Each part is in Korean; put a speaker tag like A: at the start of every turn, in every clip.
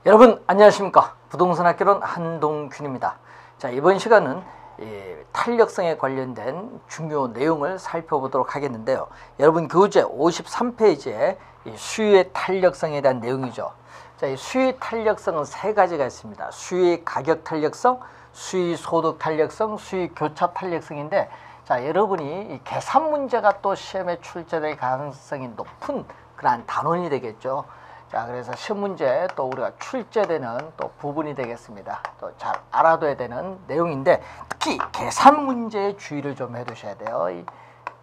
A: 여러분 안녕하십니까. 부동산 학개론 한동균입니다. 자, 이번 시간은 탄력성에 관련된 중요 내용을 살펴보도록 하겠는데요. 여러분 교재 53페이지에 수요의 탄력성에 대한 내용이죠. 자, 이 수요의 탄력성은 세 가지가 있습니다. 수요의 가격 탄력성, 수요 소득 탄력성, 수요 교차 탄력성인데, 자, 여러분이 이 계산 문제가 또 시험에 출제될 가능성이 높은 그러한 단원이 되겠죠. 자, 그래서 시험 문제 또 우리가 출제되는 또 부분이 되겠습니다. 또 잘 알아둬야 되는 내용인데, 특히 계산 문제에 주의를 좀 해두셔야 돼요. 이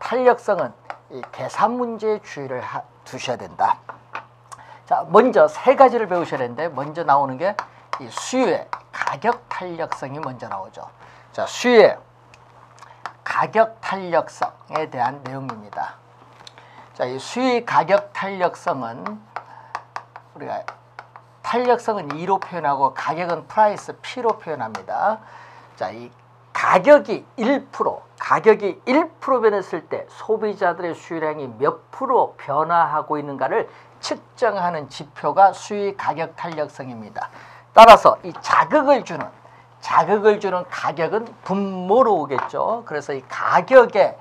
A: 탄력성은 이 계산 문제에 주의를 두셔야 된다. 자, 먼저 세 가지를 배우셔야 되는데, 먼저 나오는 게 이 수요의 가격 탄력성이 먼저 나오죠. 자, 수요의 가격 탄력성에 대한 내용입니다. 자, 이 수요의 가격 탄력성은 우리가 탄력성은 2로 표현하고 가격은 프라이스 P로 표현합니다. 자, 이 가격이 1% 변했을 때 소비자들의 수요량이 몇 프로 변화하고 있는가를 측정하는 지표가 수요 가격 탄력성입니다. 따라서 이 자극을 주는 가격은 분모로 오겠죠. 그래서 이 가격에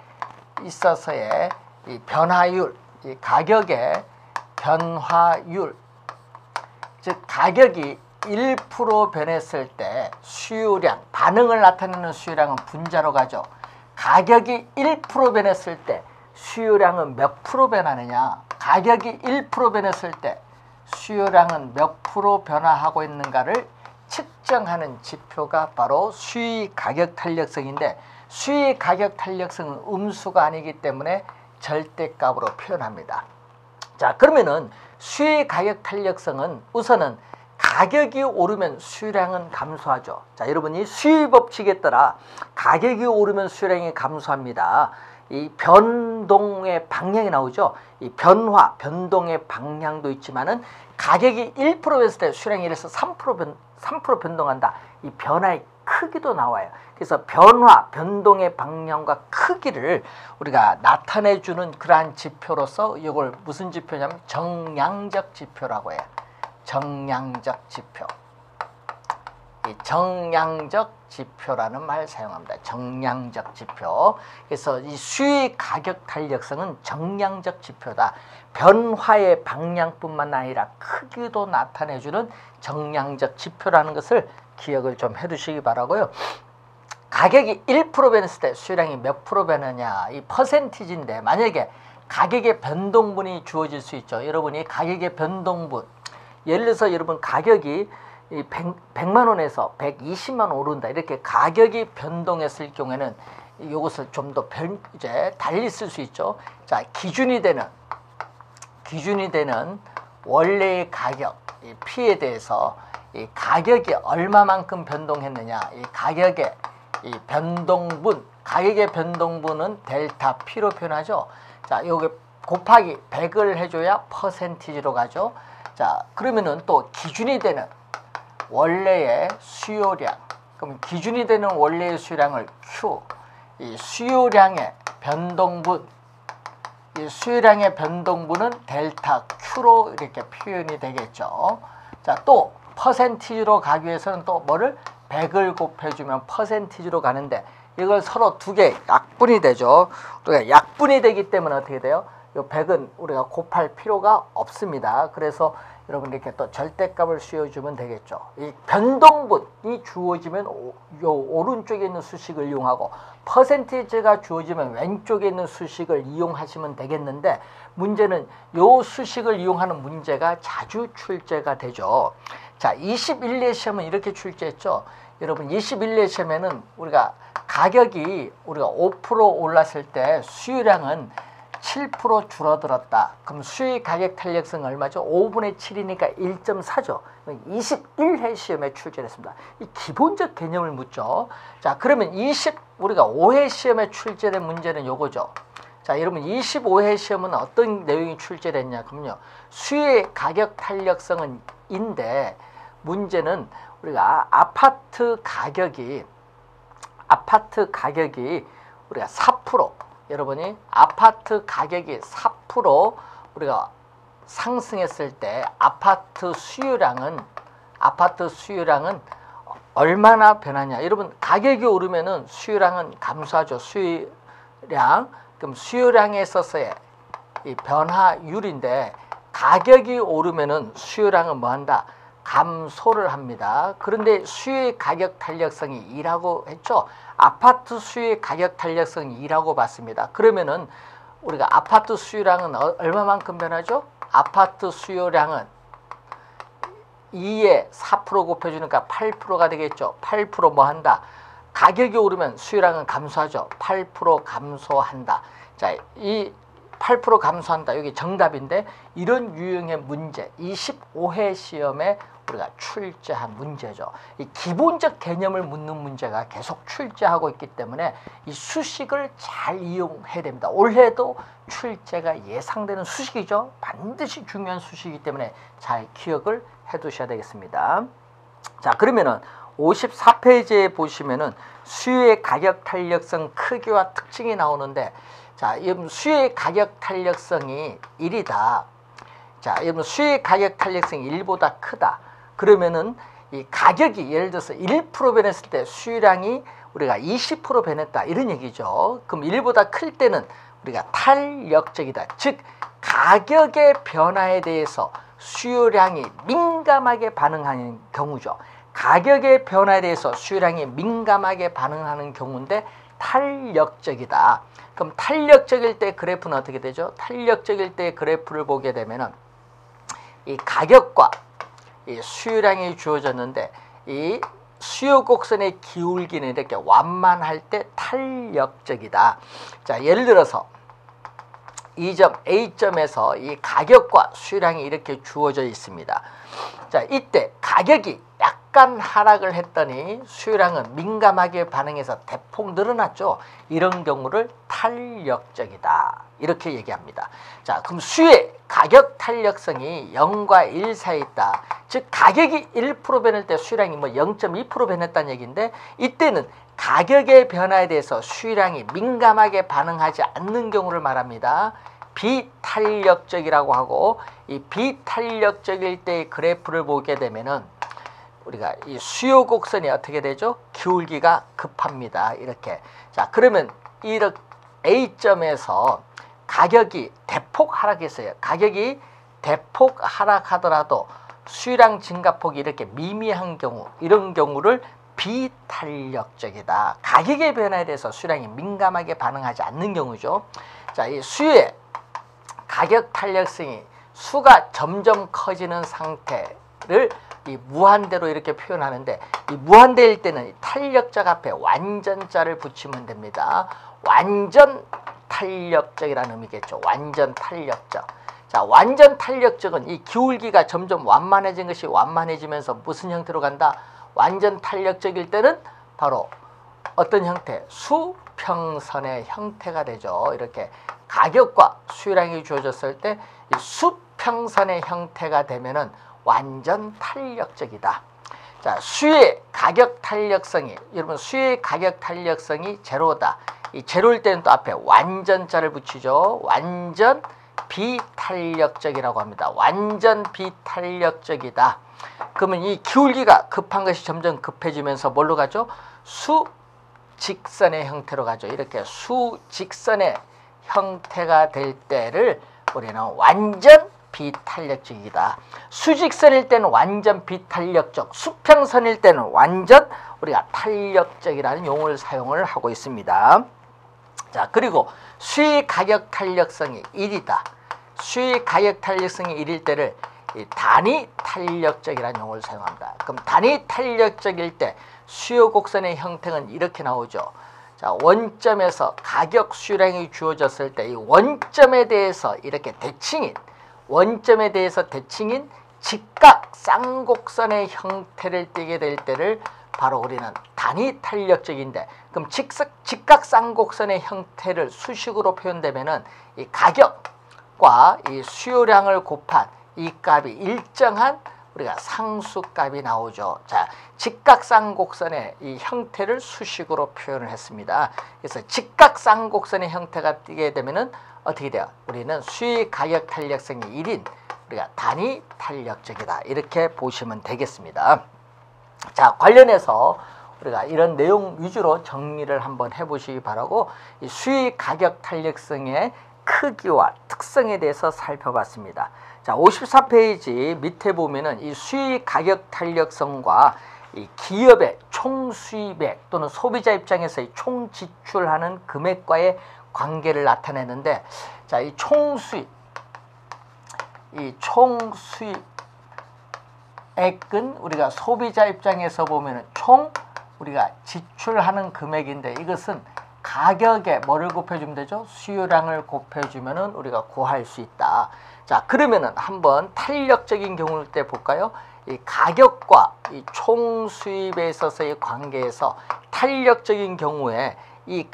A: 있어서의 이 변화율, 이 가격의 변화율, 즉 가격이 1% 변했을 때 수요량, 반응을 나타내는 수요량은 분자로 가죠. 가격이 1% 변했을 때 수요량은 몇 프로 변하느냐, 가격이 1% 변했을 때 수요량은 몇 프로 변화하고 있는가를 측정하는 지표가 바로 수요 가격 탄력성인데, 수요 가격 탄력성은 음수가 아니기 때문에 절대값으로 표현합니다. 자, 그러면은 수요 가격 탄력성은 우선은 가격이 오르면 수요량은 감소하죠. 자, 여러분이 수요 법칙에 따라 가격이 오르면 수요량이 감소합니다. 이 변동의 방향이 나오죠. 이 변동의 방향도 있지만은 가격이 1% 했을 때 수요량이 이래서 3% 변동한다. 이 변화의 크기도 나와요. 그래서 변동의 방향과 크기를 우리가 나타내주는 그러한 지표로서 이걸 무슨 지표냐면 정량적 지표라고 해요. 정량적 지표. 이 정량적 지표라는 말 사용합니다. 정량적 지표. 그래서 이 수요 가격 탄력성은 정량적 지표다. 변화의 방향뿐만 아니라 크기도 나타내주는 정량적 지표라는 것을 기억을 좀 해두시기 바라고요. 가격이 1% 변했을 때 수요량이 몇 프로 변하냐, 이 퍼센티지인데, 만약에 가격의 변동분이 주어질 수 있죠. 여러분이 가격의 변동분, 예를 들어서 여러분 가격이 100만 원에서 120만 원 오른다, 이렇게 가격이 변동했을 경우에는 이것을 좀 더 이제 달리 쓸 수 있죠. 자, 기준이 되는 원래의 가격, 이 P에 대해서 이 가격이 얼마만큼 변동했느냐, 이 가격의 이 변동분, 가격의 변동분은 델타 P로 표현하죠. 자, 요게 곱하기 100을 해줘야 퍼센티지로 가죠. 자, 그러면은 또 기준이 되는 원래의 수요량, 그럼 기준이 되는 원래의 수요량을 Q, 이 수요량의 변동분, 이 수요량의 변동분은 델타 Q로 이렇게 표현이 되겠죠. 자, 또 퍼센티지로 가기 위해서는 또 뭐를 100을 곱해주면 퍼센티지로 가는데, 이걸 서로 두 개 약분이 되죠. 우리가 약분이 되기 때문에 어떻게 돼요? 이 100은 우리가 곱할 필요가 없습니다. 그래서 여러분 이렇게 또 절대값을 씌워주면 되겠죠. 이 변동분이 주어지면 요 오른쪽에 있는 수식을 이용하고, 퍼센티지가 주어지면 왼쪽에 있는 수식을 이용하시면 되겠는데, 문제는 요 수식을 이용하는 문제가 자주 출제가 되죠. 자, 21회 시험은 이렇게 출제했죠. 여러분 21회 시험에는 우리가 가격이 우리가 5% 올랐을 때 수요량은 7% 줄어들었다. 그럼 수요 가격 탄력성 얼마죠? 5분의 7이니까 1.4죠. 21회 시험에 출제했습니다. 이 기본적 개념을 묻죠. 자, 그러면 우리가 5회 시험에 출제된 문제는 요거죠. 자, 여러분 25회 시험은 어떤 내용이 출제됐냐? 그러면요, 수요 가격 탄력성은 인데, 문제는 우리가 아파트 가격이 우리가 4%, 여러분이 아파트 가격이 4% 우리가 상승했을 때 아파트 수요량은 아파트 수요량은 얼마나 변하냐. 여러분 가격이 오르면은 수요량은 감소하죠. 수요량. 그럼 수요량에 있어서의 이 변화율인데 가격이 오르면은 수요량은 뭐한다? 감소를 합니다. 그런데 수요의 가격 탄력성이 2라고 했죠. 아파트 수요의 가격 탄력성이 2라고 봤습니다. 그러면은 우리가 아파트 수요량은 얼마만큼 변하죠? 아파트 수요량은 2에 4% 곱해주니까 8%가 되겠죠. 8% 뭐 한다? 가격이 오르면 수요량은 감소하죠. 8% 감소한다. 자, 이 8% 감소한다. 여기 정답인데 이런 유형의 문제 25회 시험에 우리가 출제한 문제죠. 이 기본적 개념을 묻는 문제가 계속 출제하고 있기 때문에 이 수식을 잘 이용해야 됩니다. 올해도 출제가 예상되는 수식이죠. 반드시 중요한 수식이기 때문에 잘 기억을 해 두셔야 되겠습니다. 자, 그러면은 54페이지에 보시면은 수요의 가격 탄력성 크기와 특징이 나오는데, 자, 여러분 수요의 가격 탄력성이 1이다. 자, 여러분 수요의 가격 탄력성이 1보다 크다. 그러면은 이 가격이 예를 들어서 1% 변했을 때 수요량이 우리가 20% 변했다. 이런 얘기죠. 그럼 1보다 클 때는 우리가 탄력적이다. 즉 가격의 변화에 대해서 수요량이 민감하게 반응하는 경우죠. 가격의 변화에 대해서 수요량이 민감하게 반응하는 경우인데 탄력적이다. 그럼 탄력적일 때 그래프는 어떻게 되죠? 탄력적일 때 그래프를 보게 되면은 이 가격과 이 수요량이 주어졌는데 이 수요 곡선의 기울기는 이렇게 완만할 때 탄력적이다. 자, 예를 들어서 이 점 A점에서 이 가격과 수요량이 이렇게 주어져 있습니다. 자, 이때 가격이 약간 하락을 했더니 수요량은 민감하게 반응해서 대폭 늘어났죠. 이런 경우를 탄력적이다. 이렇게 얘기합니다. 자, 그럼 수요의 가격 탄력성이 0과 1 사이에 있다. 즉 가격이 1% 변할 때 수요량이 뭐 0.2% 변했다는 얘기인데 이때는 가격의 변화에 대해서 수요량이 민감하게 반응하지 않는 경우를 말합니다. 비탄력적이라고 하고, 이 비탄력적일 때의 그래프를 보게 되면은 우리가 이 수요 곡선이 어떻게 되죠? 기울기가 급합니다. 이렇게. 자, 그러면 이렇게 A점에서 가격이 대폭 하락했어요. 가격이 대폭 하락하더라도 수요량 증가폭이 이렇게 미미한 경우, 이런 경우를 비탄력적이다. 가격의 변화에 대해서 수요량이 민감하게 반응하지 않는 경우죠. 자, 이 수요의 가격 탄력성이 수가 점점 커지는 상태를 이 무한대로 이렇게 표현하는데, 이 무한대일 때는 탄력적 앞에 완전자를 붙이면 됩니다. 완전 탄력적이라는 의미겠죠. 완전 탄력적. 자, 완전 탄력적은 이 기울기가 점점 완만해진 것이 완만해지면서 무슨 형태로 간다? 완전 탄력적일 때는 바로 어떤 형태? 수평선의 형태가 되죠. 이렇게 가격과 수요량이 주어졌을 때 이 수평선의 형태가 되면은 완전 탄력적이다. 자, 수요의 가격 탄력성이, 여러분 수요의 가격 탄력성이 제로다. 이 제로일 때는 또 앞에 완전자를 붙이죠. 완전 비탄력적이라고 합니다. 완전 비탄력적이다. 그러면 이 기울기가 급한 것이 점점 급해지면서 뭘로 가죠? 수직선의 형태로 가죠. 이렇게 수직선의 형태가 될 때를 우리는 완전 비탄력적이다. 수직선일 때는 완전 비탄력적, 수평선일 때는 완전 우리가 탄력적이라는 용어를 사용을 하고 있습니다. 자, 그리고 수의 가격 탄력성이 1이다. 수의 가격 탄력성이 1일 때를 이 단위 탄력적이라는 용어를 사용합니다. 그럼 단위 탄력적일 때 수요 곡선의 형태는 이렇게 나오죠. 자, 원점에서 가격 수요량이 주어졌을 때 이 원점에 대해서 이렇게 대칭인, 원점에 대해서 대칭인 직각 쌍곡선의 형태를 띠게 될 때를 바로 우리는 단위 탄력적인데, 그럼 직각 쌍곡선의 형태를 수식으로 표현되면은 이 가격과 이 수요량을 곱한 이 값이 일정한 우리가 상수값이 나오죠. 자, 직각쌍곡선의 이 형태를 수식으로 표현을 했습니다. 그래서 직각쌍곡선의 형태가 띄게 되면은 어떻게 돼요? 우리는 수의 가격 탄력성이 1인 우리가 단위 탄력적이다. 이렇게 보시면 되겠습니다. 자, 관련해서 우리가 이런 내용 위주로 정리를 한번 해보시기 바라고 이 수익 가격 탄력성의 크기와 특성에 대해서 살펴봤습니다. 자, 54페이지 밑에 보면은 이 수익 가격 탄력성과 이 기업의 총 수입액 또는 소비자 입장에서의 총 지출하는 금액과의 관계를 나타내는데, 자, 이 총 수입액은 우리가 소비자 입장에서 보면은 총 우리가 지출하는 금액인데, 이것은 가격에 뭐를 곱해주면 되죠? 수요량을 곱해주면은 우리가 구할 수 있다. 자, 그러면은 한번 탄력적인 경우일 때 볼까요? 이 가격과 이 총 수입에 있어서의 관계에서 탄력적인 경우에 이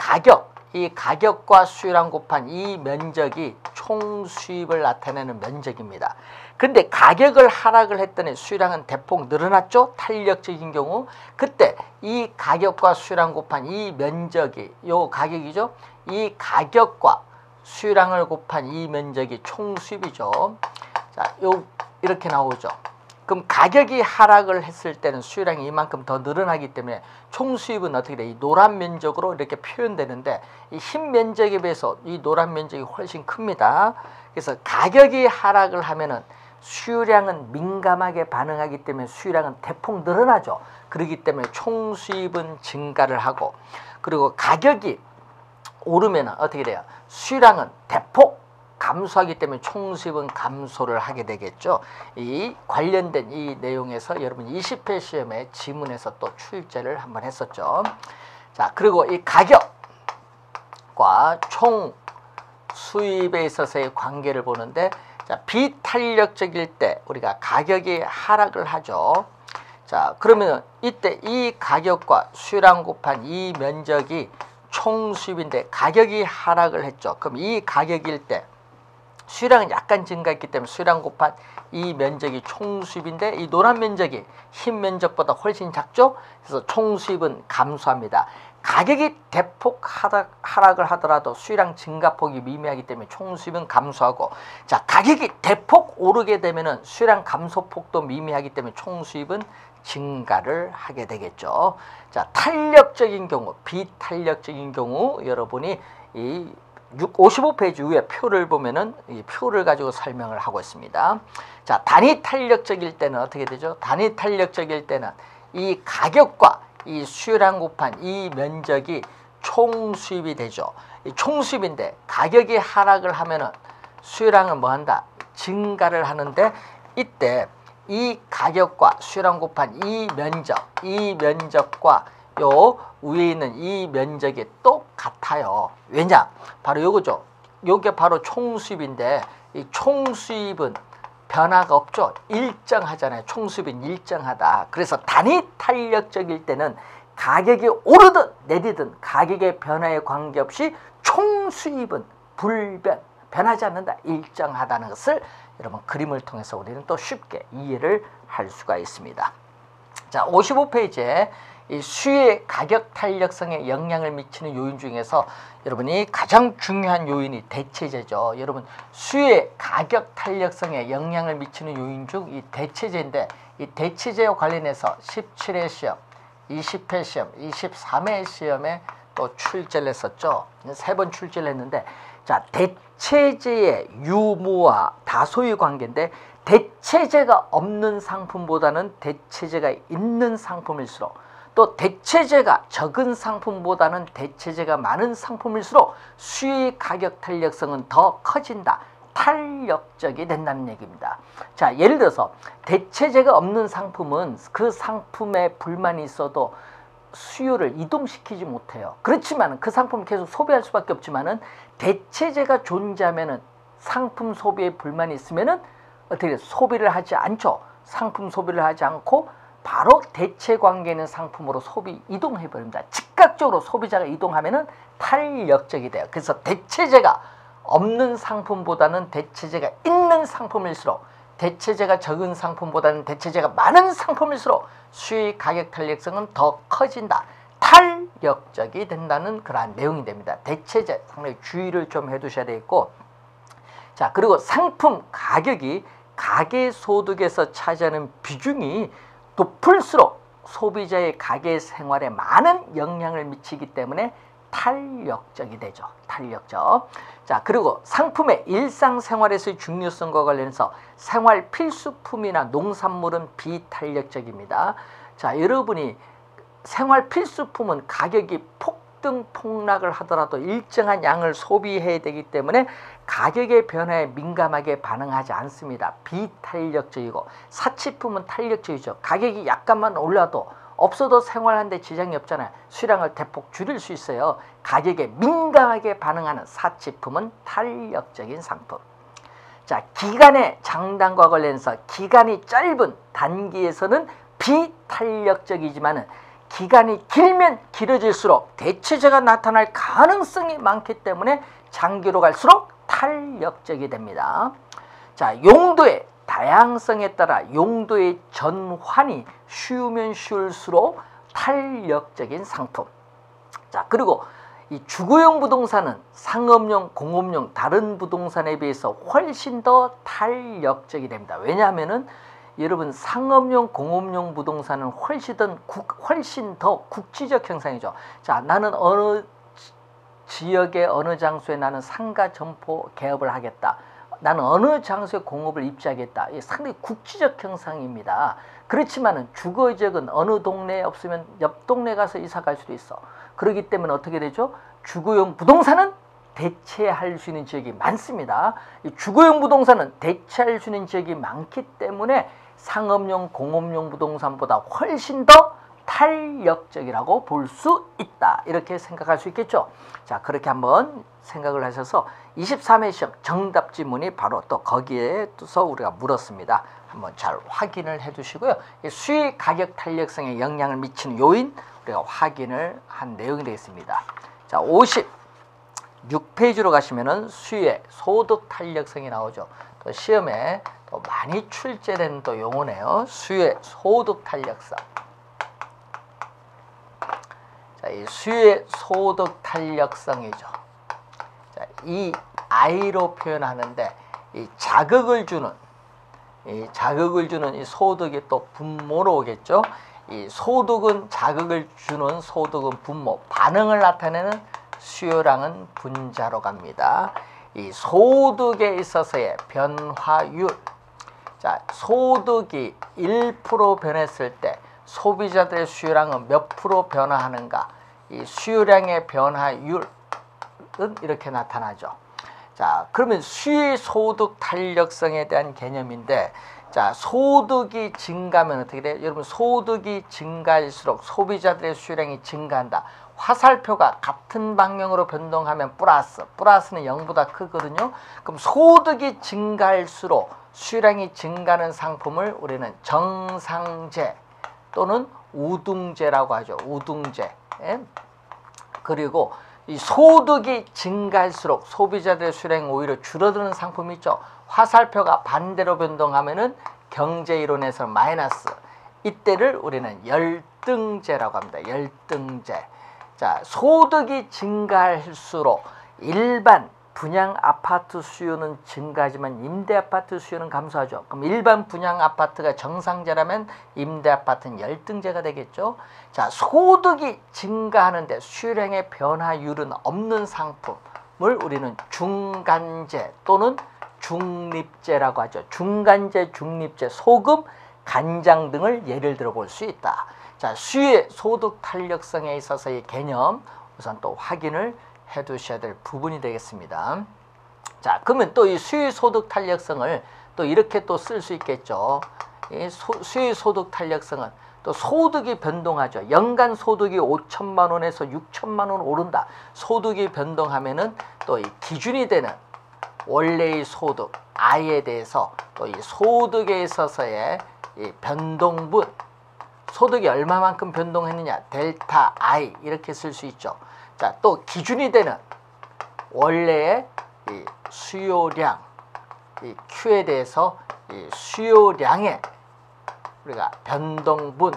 A: 가격과 수요량 곱한 이 면적이 총 수입을 나타내는 면적입니다. 근데 가격을 하락을 했더니 수요량은 대폭 늘어났죠? 탄력적인 경우. 그때 이 가격과 수요량 곱한 이 면적이, 요 가격이죠? 이 가격과 수요량을 곱한 이 면적이 총 수입이죠. 자, 이렇게 나오죠. 그럼 가격이 하락을 했을 때는 수요량이 이만큼 더 늘어나기 때문에 총 수입은 어떻게 돼? 이 노란 면적으로 이렇게 표현되는데, 이 흰 면적에 비해서 이 노란 면적이 훨씬 큽니다. 그래서 가격이 하락을 하면은 수요량은 민감하게 반응하기 때문에 수요량은 대폭 늘어나죠. 그렇기 때문에 총 수입은 증가를 하고, 그리고 가격이 오르면 어떻게 돼요? 수요량은 대폭 감소하기 때문에 총 수입은 감소를 하게 되겠죠. 이 관련된 이 내용에서 여러분 20회 시험에 지문에서 또 출제를 한번 했었죠. 자, 그리고 이 가격과 총 수입에 있어서의 관계를 보는데, 자, 비탄력적일 때 우리가 가격이 하락을 하죠. 자, 그러면 이때 이 가격과 수요량 곱한 이 면적이 총 수입인데 가격이 하락을 했죠. 그럼 이 가격일 때 수요량은 약간 증가했기 때문에 수요량 곱한 이 면적이 총 수입인데, 이 노란 면적이 흰 면적보다 훨씬 작죠. 그래서 총 수입은 감소합니다. 가격이 대폭 하락을 하더라도 수요량 증가폭이 미미하기 때문에 총 수입은 감소하고, 자, 가격이 대폭 오르게 되면은 수요량 감소폭도 미미하기 때문에 총 수입은 증가를 하게 되겠죠. 자, 탄력적인 경우, 비탄력적인 경우 여러분이 이 55페이지 위에 표를 보면은 이 표를 가지고 설명을 하고 있습니다. 자, 단위 탄력적일 때는 어떻게 되죠? 단위 탄력적일 때는 이 가격과 이 수요량 곱한 이 면적이 총 수입이 되죠. 이 총 수입인데 가격이 하락을 하면은 수요량은 뭐 한다? 증가를 하는데, 이때 이 가격과 수요량 곱한 이 면적과 요 위에 있는 이 면적이 똑같아요. 왜냐? 바로 요거죠. 요게 바로 총 수입인데, 이 총 수입은 변화가 없죠. 일정하잖아요. 총 수입은 일정하다. 그래서 단위 탄력적일 때는 가격이 오르든 내리든 가격의 변화에 관계없이 총 수입은 변하지 않는다. 일정하다는 것을 여러분 그림을 통해서 우리는 또 쉽게 이해를 할 수가 있습니다. 자, 55페이지에 이 수요의 가격 탄력성에 영향을 미치는 요인 중에서 여러분이 가장 중요한 요인이 대체재죠. 여러분 수요의 가격 탄력성에 영향을 미치는 요인 중 이 대체재인데, 이 대체재와 관련해서 17회 시험, 20회 시험, 23회 시험에 또 출제를 했었죠. 3번 출제를 했는데, 자, 대체재의 유무와 다소의 관계인데, 대체재가 없는 상품보다는 대체재가 있는 상품일수록, 또 대체재가 적은 상품보다는 대체재가 많은 상품일수록 수요의 가격 탄력성은 더 커진다. 탄력적이 된다는 얘기입니다. 자, 예를 들어서 대체재가 없는 상품은 그 상품에 불만이 있어도 수요를 이동시키지 못해요. 그렇지만 그 상품을 계속 소비할 수밖에 없지만은 대체재가 존재하면은 상품 소비에 불만이 있으면은 어떻게 소비를 하지 않죠. 상품 소비를 하지 않고 바로 대체 관계 있는 상품으로 소비 이동해 버립니다. 즉각적으로 소비자가 이동하면은 탄력적이 돼요. 그래서 대체재가 없는 상품보다는 대체재가 있는 상품일수록, 대체재가 적은 상품보다는 대체재가 많은 상품일수록 수요의 가격 탄력성은 더 커진다. 탄력적이 된다는 그러한 내용이 됩니다. 대체재 상당히 주의를 좀 해두셔야 되겠고, 자, 그리고 상품 가격이 가계 소득에서 차지하는 비중이 높을수록 소비자의 가계 생활에 많은 영향을 미치기 때문에 탄력적이 되죠. 탄력적. 자, 그리고 상품의 일상생활에서의 중요성과 관련해서 생활 필수품이나 농산물은 비탄력적입니다. 자, 여러분이 생활 필수품은 가격이 폭등 폭락을 하더라도 일정한 양을 소비해야 되기 때문에 가격의 변화에 민감하게 반응하지 않습니다. 비탄력적이고, 사치품은 탄력적이죠. 가격이 약간만 올라도 없어도 생활하는데 지장이 없잖아요. 수량을 대폭 줄일 수 있어요. 가격에 민감하게 반응하는 사치품은 탄력적인 상품. 자, 기간의 장단과 관련해서 기간이 짧은 단기에서는 비탄력적이지만 기간이 길면 길어질수록 대체제가 나타날 가능성이 많기 때문에 장기로 갈수록 탄력적이 됩니다. 자, 용도의 다양성에 따라 용도의 전환이 쉬우면 쉬울수록 탄력적인 상품. 자, 그리고 이 주거용 부동산은 상업용, 공업용 다른 부동산에 비해서 훨씬 더 탄력적이 됩니다. 왜냐하면은 여러분, 상업용, 공업용 부동산은 훨씬 더 국지적 형상이죠. 자, 나는 어느 지역의 어느 장소에 나는 상가 점포 개업을 하겠다. 나는 어느 장소에 공업을 입지하겠다. 이게 상당히 국지적 형상입니다. 그렇지만은 주거 지역은 어느 동네에 없으면 옆 동네 가서 이사 갈 수도 있어. 그렇기 때문에 어떻게 되죠? 주거용 부동산은 대체할 수 있는 지역이 많습니다. 이 주거용 부동산은 대체할 수 있는 지역이 많기 때문에 상업용, 공업용 부동산보다 훨씬 더 탄력적이라고 볼 수 있다. 이렇게 생각할 수 있겠죠. 자, 그렇게 한번 생각을 하셔서 23회 시험 정답 지문이 바로 또 거기에서 우리가 물었습니다. 한번 잘 확인을 해 두시고요. 수익 가격 탄력성에 영향을 미치는 요인 우리가 확인을 한 내용이 되겠습니다. 자, 56페이지로 가시면은 수익 소득 탄력성이 나오죠. 또 시험에 또 많이 출제되는 또 용어네요. 수익 소득 탄력성. 자, 이 수익 소득 탄력성이죠. 자, 이 I로 표현하는데 이 자극을 주는 이 소득이 또 분모로 오겠죠. 이 소득은 자극을 주는 소득은 분모, 반응을 나타내는 수요량은 분자로 갑니다. 이 소득에 있어서의 변화율. 자, 소득이 1% 변했을 때 소비자들의 수요량은 몇 프로 변화하는가? 이 수요량의 변화율은 이렇게 나타나죠. 자, 그러면 수익 소득 탄력성에 대한 개념인데, 자, 소득이 증가하면 어떻게 돼요? 여러분, 소득이 증가할수록 소비자들의 수요량이 증가한다. 화살표가 같은 방향으로 변동하면 플러스는 0보다 크거든요. 그럼 소득이 증가할수록 수요량이 증가하는 상품을 우리는 정상재 또는 우등재라고 하죠. 우등재. 예? 그리고 이 소득이 증가할수록 소비자들의 수요량이 오히려 줄어드는 상품이 있죠. 화살표가 반대로 변동하면은 경제이론에서 마이너스. 이때를 우리는 열등재라고 합니다. 열등재. 자, 소득이 증가할수록 일반 분양 아파트 수요는 증가하지만 임대 아파트 수요는 감소하죠. 그럼 일반 분양 아파트가 정상재라면 임대 아파트는 열등재가 되겠죠. 자, 소득이 증가하는데 수요량의 변화율은 없는 상품을 우리는 중간재 또는 중립재라고 하죠. 중간재, 중립재, 소금, 간장 등을 예를 들어 볼 수 있다. 자, 수익 소득 탄력성에 있어서의 개념 우선 또 확인을 해 두셔야 될 부분이 되겠습니다. 자, 그러면 또 이 수익 소득 탄력성을 또 이렇게 또 쓸 수 있겠죠. 이 수익 소득 탄력성은 또 소득이 변동하죠. 연간 소득이 5천만 원에서 6천만 원 오른다. 소득이 변동하면은 또 이 기준이 되는 원래의 소득 I에 대해서 또 이 소득에 있어서의 이 변동분, 소득이 얼마만큼 변동했느냐, 델타 I 이렇게 쓸 수 있죠. 자, 또 기준이 되는 원래의 이 수요량, 이 Q에 대해서 이 수요량의 우리가 변동분,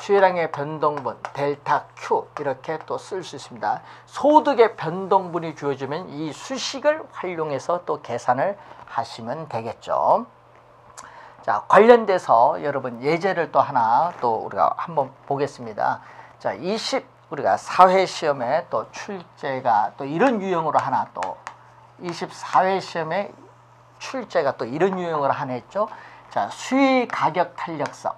A: 수요량의 변동분 델타 Q 이렇게 또 쓸 수 있습니다. 소득의 변동분이 주어지면 이 수식을 활용해서 또 계산을 하시면 되겠죠. 자, 관련돼서 여러분 예제를 또 하나 또 우리가 한번 보겠습니다. 자, 우리가 사회 시험에 또 출제가 또 이런 유형으로 하나 또 24회 시험에 출제가 또 이런 유형으로 하나 했죠. 자, 수의 가격 탄력성.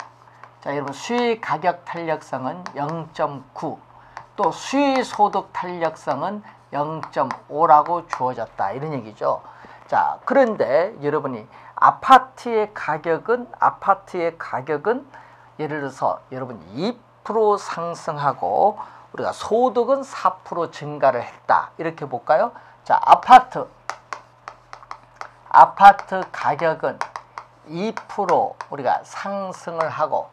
A: 자, 여러분 수의 가격 탄력성은 0.9, 또 수의 소득 탄력성은 0.5라고 주어졌다 이런 얘기죠. 자, 그런데 여러분이 아파트의 가격은 예를 들어서 여러분 2% 상승하고 우리가 소득은 4% 증가를 했다 이렇게 볼까요? 자, 아파트 가격은 2% 우리가 상승을 하고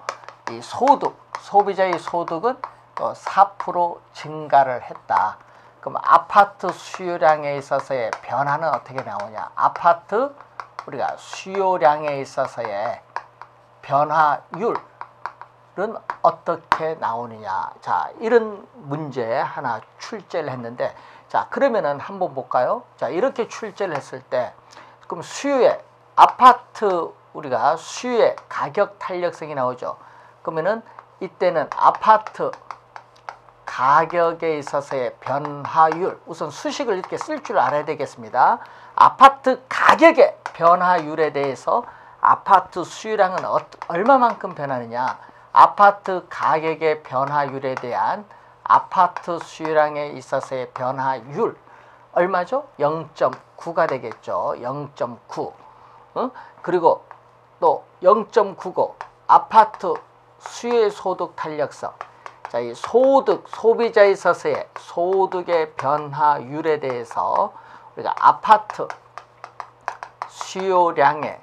A: 이 소비자의 소득은 또 4% 증가를 했다. 그럼 아파트 수요량에 있어서의 변화는 어떻게 나오냐? 아파트 우리가 수요량에 있어서의 변화율은 어떻게 나오느냐? 자, 이런 문제 하나 출제를 했는데, 자, 그러면은 한번 볼까요? 자, 이렇게 출제를 했을 때, 그럼 우리가 수요의 가격 탄력성이 나오죠. 그러면은 이때는 아파트 가격에 있어서의 변화율, 우선 수식을 이렇게 쓸 줄 알아야 되겠습니다. 아파트 가격의 변화율에 대해서 아파트 수요량은 얼마만큼 변하느냐? 아파트 가격의 변화율에 대한 아파트 수요량에 있어서의 변화율 얼마죠? 0.9가 되겠죠. 0.9. 그리고 또 0.95 아파트 수요 소득 탄력성. 자, 이 소비자에 있어서의 소득의 변화율에 대해서 우리가 아파트 수요량의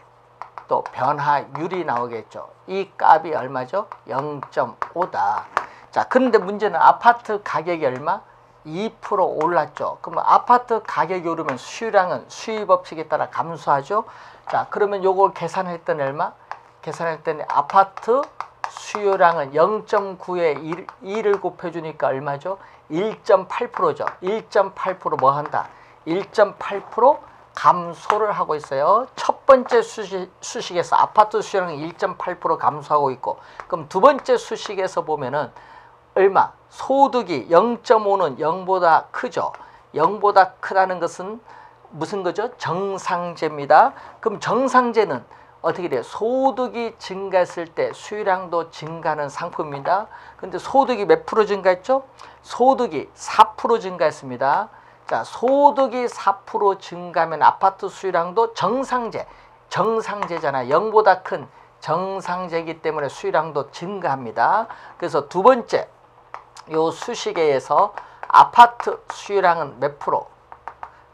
A: 또 변화율이 나오겠죠. 이 값이 얼마죠? 0.5다. 자, 그런데 문제는 아파트 가격이 얼마? 2% 올랐죠. 그러면 아파트 가격이 오르면 수요량은 수요법칙에 따라 감소하죠. 자, 그러면 요걸 계산했더니 얼마? 계산했더니 아파트 수요량은 0.9에 2를 곱해주니까 얼마죠? 1.8%죠. 1.8% 뭐 한다? 1.8% 감소를 하고 있어요. 첫 번째 수식에서 아파트 수요량은 1.8% 감소하고 있고, 그럼 두 번째 수식에서 보면은 얼마? 소득이 0.5는 0보다 크죠. 0보다 크다는 것은 무슨 거죠? 정상제입니다. 그럼 정상제는 어떻게 돼요? 소득이 증가했을 때 수요량도 증가하는 상품입니다. 근데 소득이 몇 프로 증가했죠? 소득이 4% 증가했습니다. 자, 소득이 4% 증가하면 아파트 수요량도 정상제잖아. 0보다 큰 정상제이기 때문에 수요량도 증가합니다. 그래서 두 번째 요 수식에서 아파트 수요량은 몇 프로?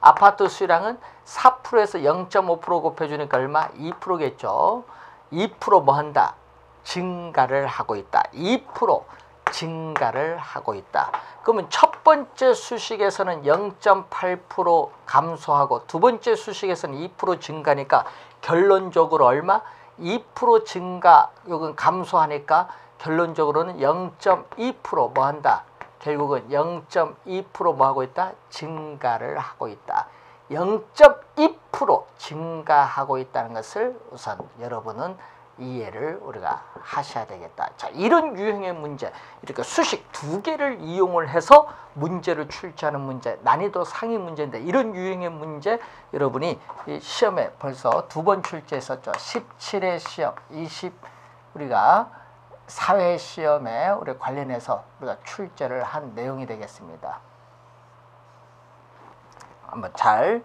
A: 아파트 수요량은 4%에서 0.5% 곱해주니까 얼마? 2%겠죠. 2% 뭐 한다? 증가를 하고 있다. 2% 증가를 하고 있다. 그러면 첫 번째 수식에서는 0.8% 감소하고 두 번째 수식에서는 2% 증가니까 결론적으로 얼마? 2% 증가, 요건 감소하니까 결론적으로는 0.2% 뭐 한다? 결국은 0.2% 뭐 하고 있다? 증가를 하고 있다. 0.2% 증가하고 있다는 것을 우선 여러분은 이해를 우리가 하셔야 되겠다. 자, 이런 유형의 문제, 이렇게 수식 두 개를 이용을 해서 문제를 출제하는 문제, 난이도 상위 문제인데 이런 유형의 문제 여러분이 시험에 벌써 두 번 출제했었죠. 17회 시험, 우리가 사회 시험에 우리 관련해서 우리가 출제를 한 내용이 되겠습니다. 한번 잘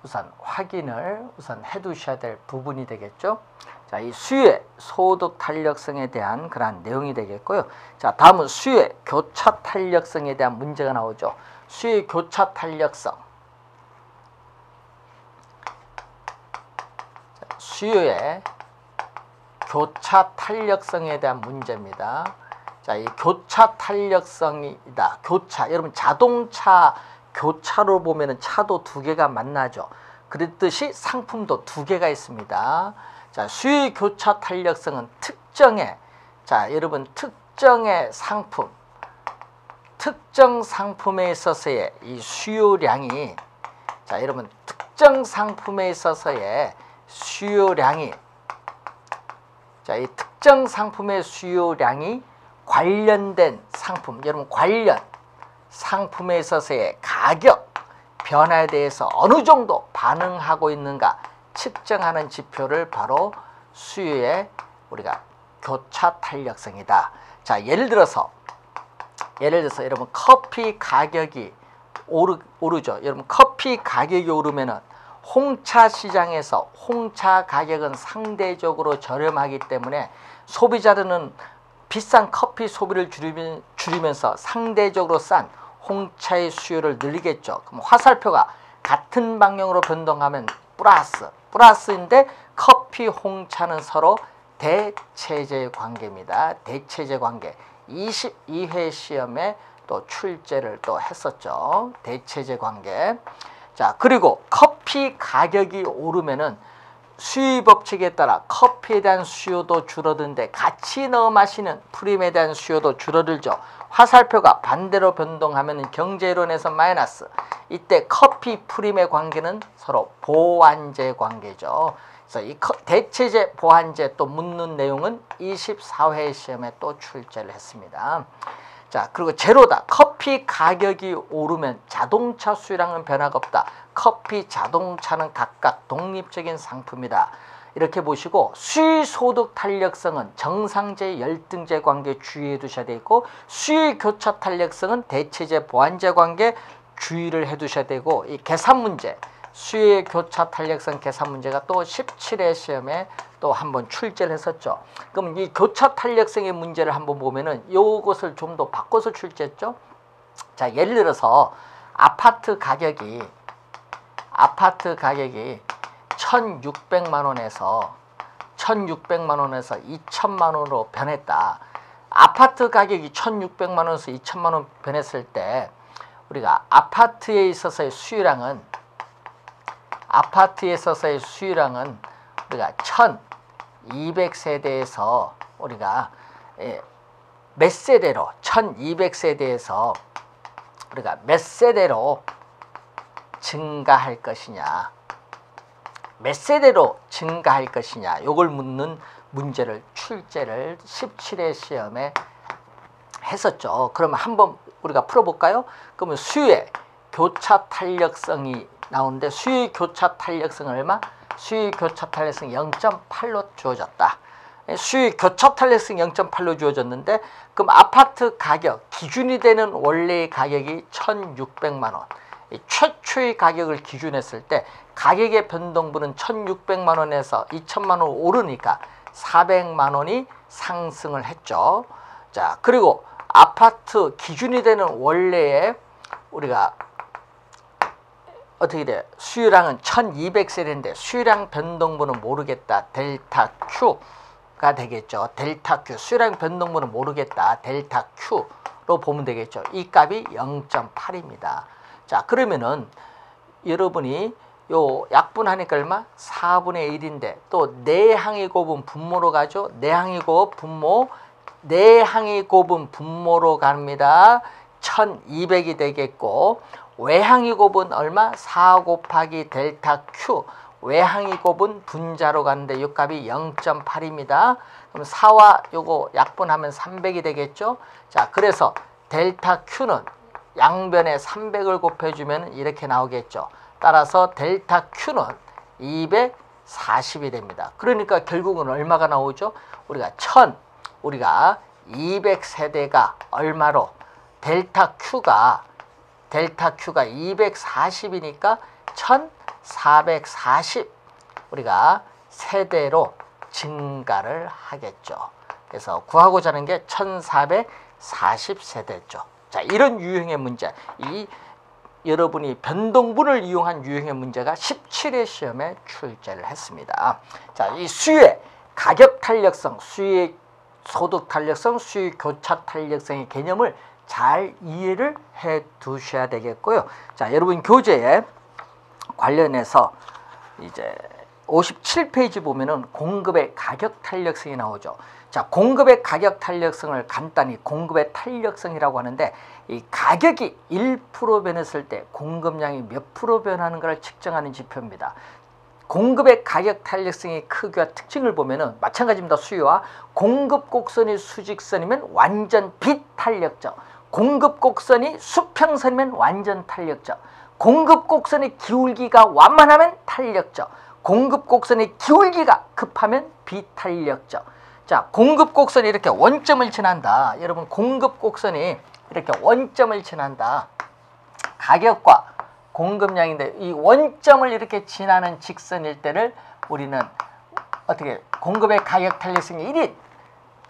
A: 우선 확인을 해 두셔야 될 부분이 되겠죠. 자, 이 수요의 소득 탄력성에 대한 그러한 내용이 되겠고요. 자, 다음은 수요의 교차 탄력성에 대한 문제가 나오죠. 수요의 교차 탄력성. 자, 수요의 교차 탄력성에 대한 문제입니다. 자, 이 교차 탄력성이다. 교차. 여러분 자동차 교차로 보면은 차도 두 개가 만나죠. 그랬듯이 상품도 두 개가 있습니다. 자, 수요의 교차 탄력성은 특정의, 자, 여러분 특정의 상품, 특정 상품에 있어서의 이 수요량이, 자 여러분, 특정 상품에 있어서의 수요량이, 자 이 특정 상품의 수요량이 관련된 상품, 여러분 관련 상품에 있어서의 가격 변화에 대해서 어느 정도 반응하고 있는가 측정하는 지표를 바로 수요의 우리가 교차 탄력성이다. 자 예를 들어서 여러분 커피 가격이 오르죠. 여러분 커피 가격이 오르면은 홍차 시장에서 홍차 가격은 상대적으로 저렴하기 때문에 소비자들은 비싼 커피 소비를 줄이면서 상대적으로 싼 홍차의 수요를 늘리겠죠. 그럼 화살표가 같은 방향으로 변동하면 플러스인데 커피, 홍차는 서로 대체제 관계입니다. 대체제 관계. 22회 시험에 또 출제를 또 했었죠. 대체제 관계. 자, 그리고 커피 가격이 오르면은 수요 법칙에 따라 커피에 대한 수요도 줄어드는데 같이 넣어 마시는 프림에 대한 수요도 줄어들죠. 화살표가 반대로 변동하면 경제이론에서 마이너스. 이때 커피 프림의 관계는 서로 보완제 관계죠. 그래서 이 대체제 보완제 또 묻는 내용은 24회 시험에 또 출제를 했습니다. 자, 그리고 제로다. 커피 가격이 오르면 자동차 수요량은 변화가 없다. 커피, 자동차는 각각 독립적인 상품이다. 이렇게 보시고 수요소득 탄력성은 정상제, 열등제 관계 주의해 두셔야 되고 수요 교차 탄력성은 대체제, 보완제 관계 주의를 해 두셔야 되고 이 계산 문제, 수요 교차 탄력성 계산 문제가 또 17회 시험에 또 한번 출제를 했었죠. 그럼 이 교차 탄력성의 문제를 한번 보면은 요것을 좀 더 바꿔서 출제했죠. 자, 예를 들어서 아파트 가격이 1,600만 원에서 2,000만 원으로 변했다. 아파트 가격이 1,600만 원에서 2,000만 원 변했을 때 우리가 아파트에 있어서의 수요량은 우리가 1,200세대에서 우리가 몇 세대로 1,200세대에서 우리가 몇 세대로 증가할 것이냐, 몇 세대로 증가할 것이냐, 요걸 묻는 문제를 출제를 17회 시험에 했었죠. 그러면 한번 우리가 풀어볼까요? 그러면 수요의 교차 탄력성이 나오는데 수요 교차 탄력성은 얼마? 수요 교차 탄력성 0.8로 주어졌다. 수요 교차 탄력성 0.8로 주어졌는데 그럼 아파트 가격 기준이 되는 원래의 가격이 1,600만 원. 최초의 가격을 기준했을 때 가격의 변동분은 1,600만 원에서 2,000만 원 오르니까 400만 원이 상승을 했죠. 자, 그리고 아파트 기준이 되는 원래의 우리가 어떻게 돼? 수요량은 1,200세대인데 수요량 변동분은 모르겠다. 델타 Q가 되겠죠. 델타 Q. 수요량 변동분은 모르겠다. 델타 Q로 보면 되겠죠. 이 값이 0.8입니다. 자, 그러면은 여러분이 요 약분하니까 얼마? 4분의 1인데 또 내항이 곱은 분모로 가죠. 내항이 곱 분모, 내항이 곱은 분모로 갑니다. 1,200이 되겠고 외항이 곱은 얼마? 4 곱하기 델타 Q. 외항이 곱은 분자로 가는데 요 값이 0.8입니다. 그럼 4와 요거 약분하면 300이 되겠죠. 자, 그래서 델타 Q는 양변에 300을 곱해주면 이렇게 나오겠죠. 따라서 델타 Q는 240이 됩니다. 그러니까 결국은 얼마가 나오죠? 우리가 200세대가 얼마로 델타 Q가 240이니까 1,440 우리가 세대로 증가를 하겠죠. 그래서 구하고자 하는 게 1,440세대죠. 자, 이런 유형의 문제, 여러분이 변동분을 이용한 유형의 문제가 17회 시험에 출제를 했습니다. 자, 이 수요의 가격 탄력성, 수요의 소득 탄력성, 수요 교차 탄력성의 개념을 잘 이해를 해 두셔야 되겠고요. 자, 여러분 교재에 관련해서 이제 57페이지 보면은 공급의 가격 탄력성이 나오죠. 자, 공급의 가격 탄력성을 간단히 공급의 탄력성이라고 하는데, 이 가격이 1% 변했을 때 공급량이 몇 프로 변하는 것을 측정하는 지표입니다. 공급의 가격 탄력성의 크기와 특징을 보면은 마찬가지입니다. 수요와 공급 곡선이 수직선이면 완전 비탄력적, 공급 곡선이 수평선이면 완전 탄력적, 공급 곡선의 기울기가 완만하면 탄력적, 공급 곡선의 기울기가 급하면 비탄력적. 자, 공급 곡선이 이렇게 원점을 지난다. 여러분, 공급 곡선이 이렇게 원점을 지난다. 가격과 공급량인데 이 원점을 이렇게 지나는 직선일 때를 우리는 어떻게 공급의 가격 탄력성이 1인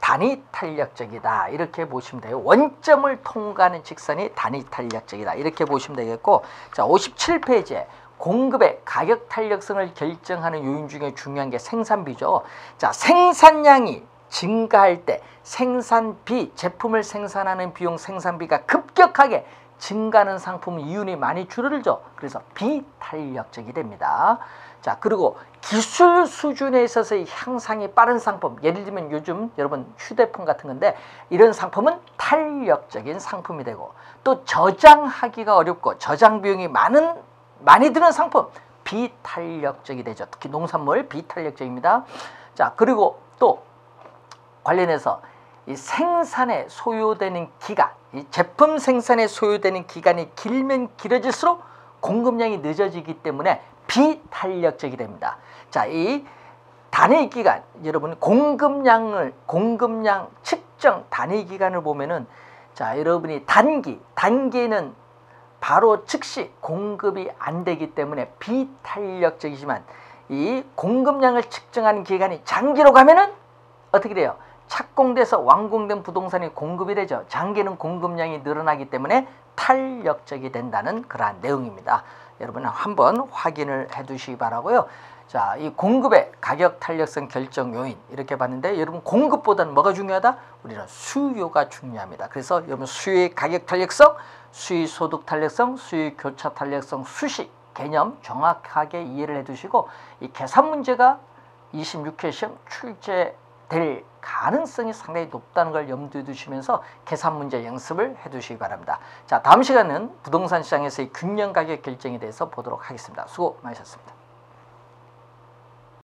A: 단위 탄력적이다, 이렇게 보시면 돼요. 원점을 통과하는 직선이 단위 탄력적이다, 이렇게 보시면 되겠고, 자, 57페이지에 공급의 가격 탄력성을 결정하는 요인 중에 중요한 게 생산비죠. 자, 생산량이 증가할 때 생산비, 제품을 생산하는 비용 생산비가 급격하게 증가하는 상품은 이윤이 많이 줄어들죠. 그래서 비탄력적이 됩니다. 자, 그리고 기술 수준에 있어서의 향상이 빠른 상품, 예를 들면 요즘 여러분 휴대폰 같은 건데, 이런 상품은 탄력적인 상품이 되고, 또 저장하기가 어렵고 저장 비용이 많이 드는 상품, 비탄력적이 되죠. 특히 농산물 비탄력적입니다. 자, 그리고 또 관련해서 이 생산에 소요되는 기간, 이 제품 생산에 소요되는 기간이 길면 길어질수록 공급량이 늦어지기 때문에 비탄력적이 됩니다. 자, 이 단위 기간, 여러분 공급량 측정 단위 기간을 보면은, 자, 여러분이 단기에는 바로 즉시 공급이 안 되기 때문에 비탄력적이지만, 이 공급량을 측정하는 기간이 장기로 가면은 어떻게 돼요? 착공돼서 완공된 부동산이 공급이 되죠. 장기는 공급량이 늘어나기 때문에 탄력적이 된다는 그러한 내용입니다. 여러분 한번 확인을 해 두시기 바라고요. 자, 이 공급의 가격 탄력성 결정 요인 이렇게 봤는데, 여러분 공급보다는 뭐가 중요하다? 우리는 수요가 중요합니다. 그래서 여러분 수요의 가격 탄력성, 수요 소득 탄력성, 수요 교차 탄력성, 수식 개념 정확하게 이해를 해 두시고, 이 계산 문제가 26회 시험 출제될 가능성이 상당히 높다는 걸 염두에 두시면서 계산 문제 연습을 해 두시기 바랍니다. 자, 다음 시간은 부동산 시장에서의 균형 가격 결정에 대해서 보도록 하겠습니다. 수고 많으셨습니다.